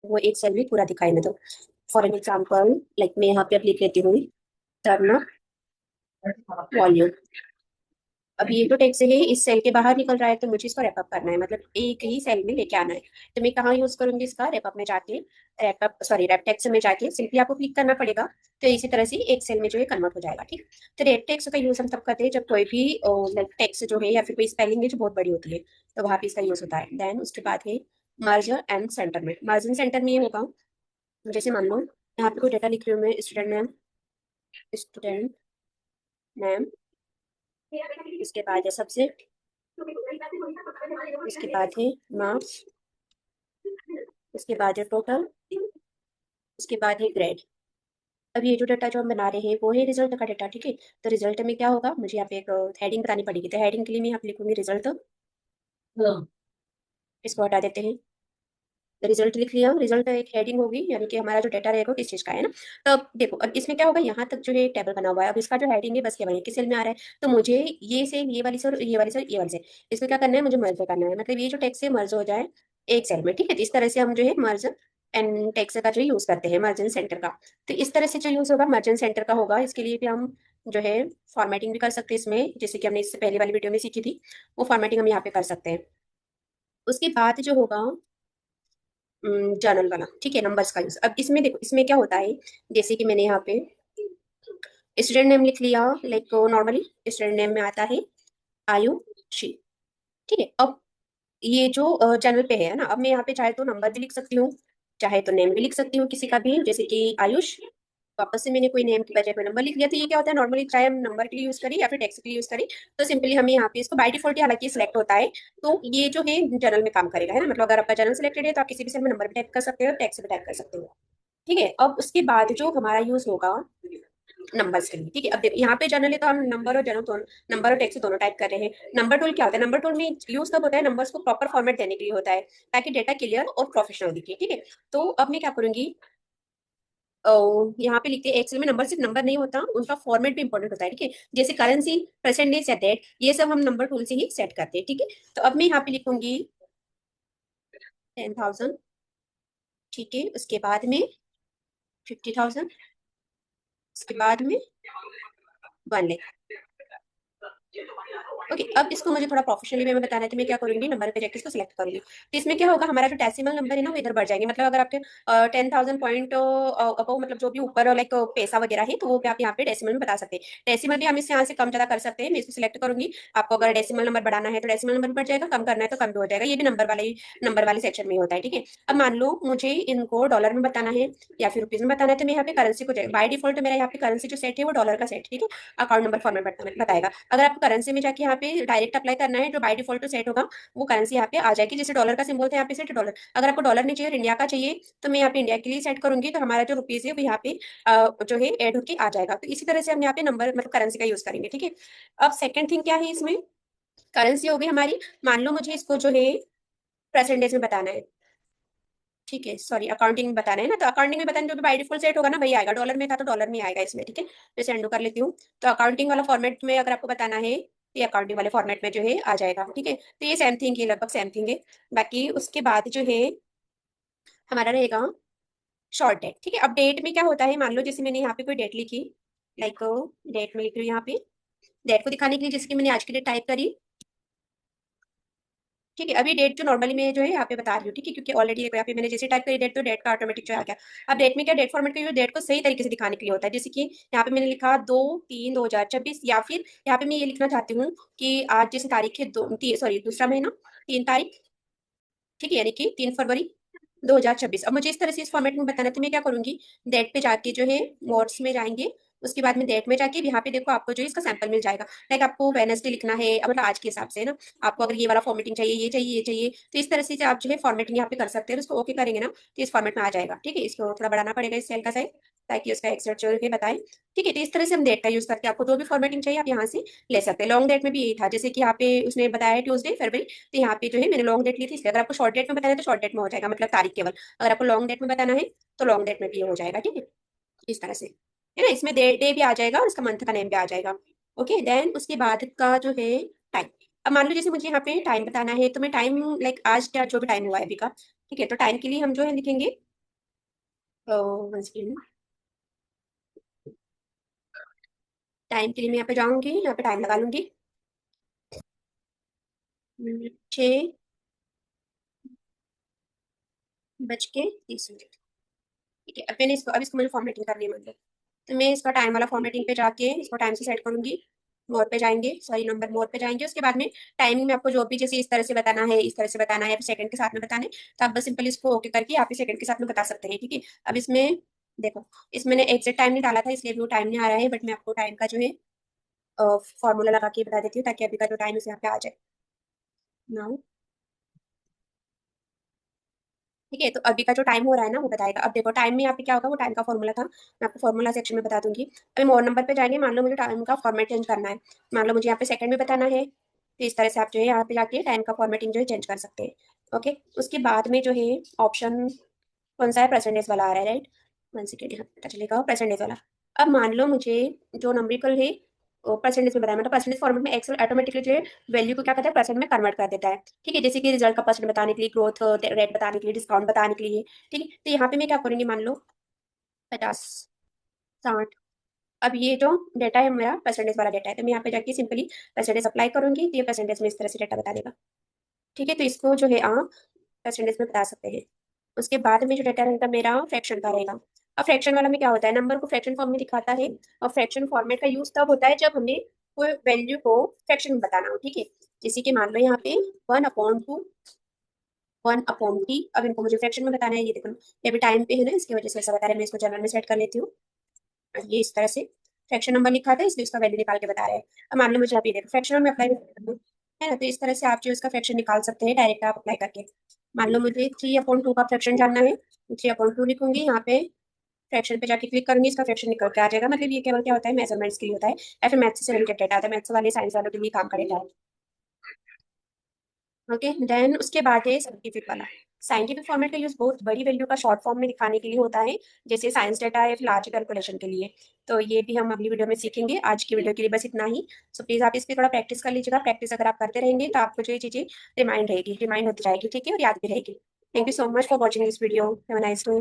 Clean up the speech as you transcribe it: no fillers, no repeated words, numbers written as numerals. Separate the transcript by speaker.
Speaker 1: वो एक सेल में पूरा दिखाई ना दो। फॉर एन एग्जाम्पल लाइक मैं यहाँ पे अब लिख लेती हूँ टर्न वॉल्यूम। अब ये जो टेक्स्ट है इस सेल के बाहर निकल रहा है तो मुझे इसको रैप अप करना है, मतलब एक ही सेल में लेके आना है। तो मैं कहाँ यूज करूंगी इसका, रैप अप में जाके, wrap up sorry wrap text में जाके सिंपली आपको क्लिक करना पड़ेगा। तो इसी तरह से एक सेल में जो है कन्वर्ट हो जाएगा। ठीक। तो रैप टेक्स्ट का यूज हम तब करते हैं जब कोई भी लाइक टेक्स्ट जो है या फिर कोई स्पेलिंग है जो बहुत बड़ी होती है, तो वहां पे इसका यूज होता है। देन उसके बाद है मर्जर एंड सेंटर में। मर्जर सेंटर में ये होगा, जैसे मान लो यहाँ पे कोई डेटा लिख रही हूँ मैं, स्टूडेंट नेम, इसके बाद है सब्जेक्ट, इसके बाद है मार्क्स, इसके बाद है टोटल, इसके बाद है ग्रेड। अब ये जो डाटा जो हम बना रहे हैं वो है रिजल्ट का डाटा। ठीक है। तो रिजल्ट में क्या होगा, मुझे यहाँ पे एक हेडिंग बतानी पड़ेगी। तो हेडिंग के लिए मैं यहाँ पे लिखूंगी रिजल्ट। इसको हटा देते हैं। रिजल्ट लिख लिया। रिजल्ट एक हेडिंग होगी, यानी कि हमारा जो डाटा रहेगा किस चीज का है ना। तो अब देखो, अब इसमें क्या होगा, यहाँ तक जो है एक टेबल बना हुआ है। अब इसका जो हेडिंग है बस केवल एक ही सेल में आ रहा है। तो मुझे ये सेल, ये वाली सेल, ये वाली सेल, ये वाली सेल, इसको क्या करना है, मुझे मर्ज करना है। मतलब ये जो टेक्स्ट है मर्ज हो जाए एक सेल में। ठीक है। तो इस तरह से हम जो है मर्ज एंड टेक्स्ट का जो यूज करते हैं, मर्जन सेंटर का। तो इस तरह से जो यूज होगा मर्जन सेंटर का होगा। इसके लिए भी हम जो है फॉर्मेटिंग भी कर सकते हैं इसमें, जैसे कि हमने इससे पहले वाली वीडियो में सीखी थी। वो फॉर्मेटिंग हम यहाँ पे कर सकते हैं। उसके बाद जो होगा जर्नल वाला। ठीक है, नंबर्स का यूज। अब इसमें देखो, इसमें क्या होता है, जैसे कि मैंने यहाँ पे स्टूडेंट नेम लिख लिया। लाइक नॉर्मली स्टूडेंट नेम में आता है आयुषी। ठीक है। अब ये जो चैनल पे है ना, अब मैं यहाँ पे चाहे तो नंबर भी लिख सकती हूँ, चाहे तो नेम भी लिख सकती हूँ किसी का भी, जैसे कि आयुष। वापस से मैंने कोई नेम की बजाय कोई नंबर लिख लिया। तो ये क्या होता है, नॉर्मली चाहे हम नंबर के लिए यूज करें या फिर टेक्स्ट के लिए यूज करें, तो सिंपली हमें यहाँ पे इसको बाय डिफॉल्ट ही हालांकि सिलेक्ट होता है। तो ये जो है जनरल में काम करेगा, है ना। मतलब अगर आपका जनरल सिलेक्टेड है तो आप किसी भी सेल में नंबर भी टाइप कर सकते हो, टेक्स्ट भी टाइप कर सकते हो। ठीक है। अब उसके बाद जो हमारा यूज होगा नंबर्स के लिए। ठीक है। अब देखो यहाँ पे जनरली तो हम नंबर और जनरल दोनों, नंबर और टेक्स्ट दोनों टाइप कर रहे हैं। नंबर टूल क्या होता है, नंबर टूल में यूज कब होता है, नंबर्स को प्रॉपर फॉर्मेट देने के लिए होता है, ताकि डेटा क्लियर और प्रोफेशनल दिखे। ठीक है। तो अब मैं क्या करूंगी, यहाँ पे लिखते हैं एक्सेल में नंबर सिर्फ नंबर नहीं होता, उनका फॉर्मेट भी इंपॉर्टेंट होता है। ठीक है। जैसे currency, present day, set date, ये सब हम नंबर टूल से ही सेट करते हैं। ठीक है। तो अब मैं यहाँ पे लिखूंगी 10,000। ठीक है। उसके बाद में 50,000, उसके बाद में 1 लाख। ओके। अब इसको मुझे थोड़ा प्रोफेशनली वे में बताना है, तो मैं क्या करूंगी, नंबर पे जाके इसको सिलेक्ट करूंगी। तो इसमें क्या होगा, हमारा जो डेसिमल नंबर है ना वो इधर बढ़ जाएंगे। मतलब अगर आपके 10,000 पॉइंट अबव, मतलब जो भी ऊपर लाइक पैसा वगैरह है, तो वो भी आप यहाँ पे डेसिमल में बता सकते हैं। डेसिमल भी हम इससे यहाँ से कम ज्यादा कर सकते हैं। मैं इसको सिलेक्ट करूंगी। आपको अगर डेसिमल नंबर बढ़ाना है तो डेसिमल नंबर बढ़ जाएगा, कम करना है तो कम भी हो जाएगा। ये भी नंबर वाले सेक्शन में ही होता है। ठीक है। अब मान लो मुझे इनको डॉलर में बताना है या फिर रुपीज में बताना है, तो मैं यहाँ पे करेंसी को, बाय डिफॉल्ट मेरा यहाँ पे करेंसी जो सेट है वो डॉलर का सेट। ठीक है। अकाउंट नंबर फॉर्मेट बताएगा। अगर आपको करेंसी में जाके यहाँ पे डायरेक्ट अप्लाई करना है, जो बाय डिफॉल्ट सेट होगा वो करेंसी यहाँ पे आ जाएगी। जैसे डॉलर का सिंबल था यहाँ पे सेट डॉलर। अगर आपको डॉलर नहीं चाहिए और इंडिया का चाहिए, तो मैं यहाँ पे इंडिया के लिए सेट करूंगी। तो हमारा जो रुपीज है वो यहाँ पे जो है एड होके आ जाएगा। तो इसी तरह से हम यहाँ पे नंबर मतलब करेंसी का यूज करेंगे। ठीक है। अब सेकंड थिंग क्या है इसमें, करेंसी होगी हमारी। मान लो मुझे इसको जो है परसेंटेज में बताना है। ठीक है, सॉरी अकाउंटिंग में बताना है ना, तो अकाउंटिंग में बताना जो कि बाय डिफॉल्ट सेट होगा ना वही आएगा। डॉलर में था तो डॉलर में आएगा इसमें। ठीक है। जैसे एंडो कर लेती हूँ। तो अकाउंटिंग वाला फॉर्मेट में अगर आपको बताना है, तो ये अकाउंटिंग वाले फॉर्मेट में जो है आ जाएगा। ठीक है। तो ये सेम थिंग है, लगभग सेम थिंग है। बाकी उसके बाद जो है हमारा रहेगा शॉर्ट डेट। ठीक है। अब डेट में क्या होता है, मान लो जैसे मैंने यहाँ पे कोई डेट लिखी, लाइक डेट में लिख रही हूँ यहाँ पे, डेट को दिखाने के लिए जैसे कि मैंने आज की डेट टाइप करी। ठीक है। अभी डेट जो नॉर्मली मैं जो है यहाँ पे बता रही हूँ। ठीक है। क्योंकि ऑलरेडी यहाँ पे मैंने जैसे टाइप करी डेट, तो डेट का ऑटोमेटिक जो आ गया। अब डेट में क्या, डेट फॉर्मेट का यूज डेट को सही तरीके से दिखाने के लिए होता है। जैसे कि यहाँ पे मैंने लिखा 2/3/2026, या फिर यहाँ पे मैं ये लिखना चाहती हूँ कि आज जैसे तारीख है सॉरी दूसरा महीना 3 तारीख। ठीक है। यानी कि 3 फरवरी 2026। अब मुझे इस तरह से इस फॉर्मेट में बताना है, तो मैं क्या करूंगी, डेट पे जाके जो है मोड्स में जाएंगे। उसके बाद में डेट में जाके यहाँ पे देखो आपको जो है इसका सैंपल मिल जाएगा। लाइक आपको वेडनेसडे लिखना है, अब मतलब आज के हिसाब से ना, आपको अगर ये वाला फॉर्मेटिंग चाहिए, ये चाहिए, ये चाहिए, तो इस तरह से आप जो है फॉर्मेटिंग यहाँ पे कर सकते हैं। उसको ओके करेंगे ना, तो इस फॉर्मेट में आ जाएगा। ठीक है। इसको थोड़ा बढ़ाना पड़ेगा इस सेल का साइज, ताकि उसका एक्सर्ट जो है बताए। ठीक है। तो इस तरह से हम डेट का यूज करके आपको जो भी फॉर्मेटिंग चाहिए आप यहाँ से ले सकते हैं। लॉन्ग डेट में भी यही था, जैसे कि यहाँ पे उसने बताया ट्यूसडे फरवरी, तो यहाँ पे जो है मैंने लॉन्ग डेट ली थी। इसलिए अगर आपको शॉर्ट डेट में बताना है तो शॉर्ट डेट में हो जाएगा, मतलब तारीख केवल। अगर आपको लॉन्ग डेट में बताना है तो लॉन्ग डेट में भी ये हो जाएगा। ठीक है। इस तरह से है ना, इसमें डे डे भी आ जाएगा और इसका मंथ का नेम भी आ जाएगा। ओके। देन उसके बाद का जो है टाइम। अब मान लो जैसे मुझे यहाँ पे टाइम बताना है, तो मैं टाइम लाइक आज क्या जो भी टाइम हुआ है अभी का। ठीक है। तो टाइम के लिए हम जो है लिखेंगे वन सेकेंड। टाइम के लिए मैं यहाँ पे जाऊंगी, यहाँ पे टाइम लगा लूंगी। 6:30। ठीक है, अब मैंने इसको, अब इसको मुझे फॉर्मेटिंग करनी है मतलब। तो मैं इसका टाइम वाला फॉर्मेटिंग पे जाके इसको टाइम से सेट करूंगी। मोर पे जाएंगे, सॉरी नंबर मोर पे जाएंगे, उसके बाद में टाइमिंग में आपको जो भी जैसे इस तरह से बताना है, इस तरह से बताना है या फिर सेकंड के साथ में बताना है, तो आप बस सिंपल इसको ओके करके आप सेकंड के साथ में बता सकते हैं। ठीक है, अब इसमें देखो, इसमें मैंने एग्जैक्ट टाइम नहीं डाला था इसलिए भी वो टाइम नहीं आ रहा है, बट मैं आपको टाइम का जो है फॉर्मूला लगा के बता देती हूँ ताकि अभी का जो टाइम है यहाँ पे आ जाए। नाउ ठीक है, तो अभी का जो टाइम हो रहा है ना वो बताएगा। अब देखो टाइम में यहाँ पे क्या होगा, वो टाइम का फॉर्मूला था, मैं आपको फॉर्मूला सेक्शन में बता दूंगी। अभी मोर नंबर पे जाएंगे, मान लो मुझे टाइम का फॉर्मेट चेंज करना है, मान लो मुझे यहाँ पे सेकंड में बताना है, तो इस तरह से आप जो है यहाँ पे जाके टाइम का फॉर्मेटिंग जो है चेंज कर सकते हैं। ओके, उसके बाद में जो है ऑप्शन कौन सा है, परसेंटेज वाला आ रहा है, राइट। वन सेकेंड, यहाँ पे पता चलेगा परसेंटेज वाला। अब मान लो मुझे जो नंबरिकल है परसेंटेज में बताया, मतलब परसेंटेज फॉर्मेट में एक्सेल ऑटोमेटिकली जो है वैल्यू को क्या करता है, परसेंट में कन्वर्ट कर देता है। ठीक है, जैसे कि रिजल्ट का परसेंट बताने के लिए, ग्रोथ रेट बताने के लिए, डिस्काउंट बताने के लिए। ठीक है, तो यहाँ पे मैं क्या करूंगी, मान लो 50, 60। अब ये जो डेटा है मेरा परसेंटेज वाला डेटा है, तो मैं यहाँ पे जाके सिंपली परसेंटेज अप्लाई करूंगी, तो ये परसेंटेज में इस तरह से डेटा बता देगा। ठीक है, तो इसको जो है आप परसेंटेज में बता सकते हैं। उसके बाद में जो डेटा रहेगा मेरा फ्रैक्शन का रहेगा। अब फ्रैक्शन वाला में क्या होता है, नंबर को फ्रैक्शन फॉर्म में दिखाता है, और फ्रैक्शन फॉर्मेट का यूज तब होता है जब हमें कोई वैल्यू को फ्रैक्शन में बताना हो। ठीक है, जैसे कि मान लो यहाँ पे 1/2, 1/3। अब इनको मुझे फ्रैक्शन में बताना है, ये देखो ये अभी टाइम पे है ना, इसकी वजह से ऐसा बता रहा है। मैं इसको जनरल में सेट कर लेती हूँ, और ये इस तरह से फ्रैक्शन नंबर लिखा था इसलिए उसका वैल्यू निकाल के बता रहे हैं। अब मान लो मुझे आप ये देखो फ्रैक्शन में अप्लाई है ना, तो इस तरह से आप जो इसका फ्रैक्शन निकाल सकते हैं डायरेक्ट आप अप्लाई करके। मान लो मुझे 3/2 का फ्रैक्शन जानना है, 3/2 लिखूंगी यहाँ पे, फ्रैक्शन पे जाके क्लिक करूंगी, इसका फ्रैक्शन निकल के आ जाएगा। मतलब ये केवल क्या होता है, मेजरमेंट्स के लिए होता है, या फिर मैथ्स से रिलेटेड डेटा आता है, मैथ्स वाले साइंस वालों के लिए काम का डेटा है। ओके, देन उसके बाद है साइंटिफिक वाला। साइंटिफिक फॉर्मेट का यूज बहुत बड़ी वैल्यू का शॉर्ट फॉर्म में दिखाने के लिए होता है, जैसे साइंस डेटा या फिर लार्ज कैलकुलेशन के लिए। तो ये भी हम अगली वीडियो में सीखेंगे, आज की वीडियो के लिए बस इतना ही। सो प्लीज आप इस पर थोड़ा प्रैक्टिस कर लीजिएगा, प्रैक्टिस अगर आप करते रहेंगे तो आपको जो ये चीजें रिमाइंड रहेगी, रिमाइंड होती जाएगी। ठीक है, और याद भी रहेगी। Thank you so much for watching this video, have a nice day.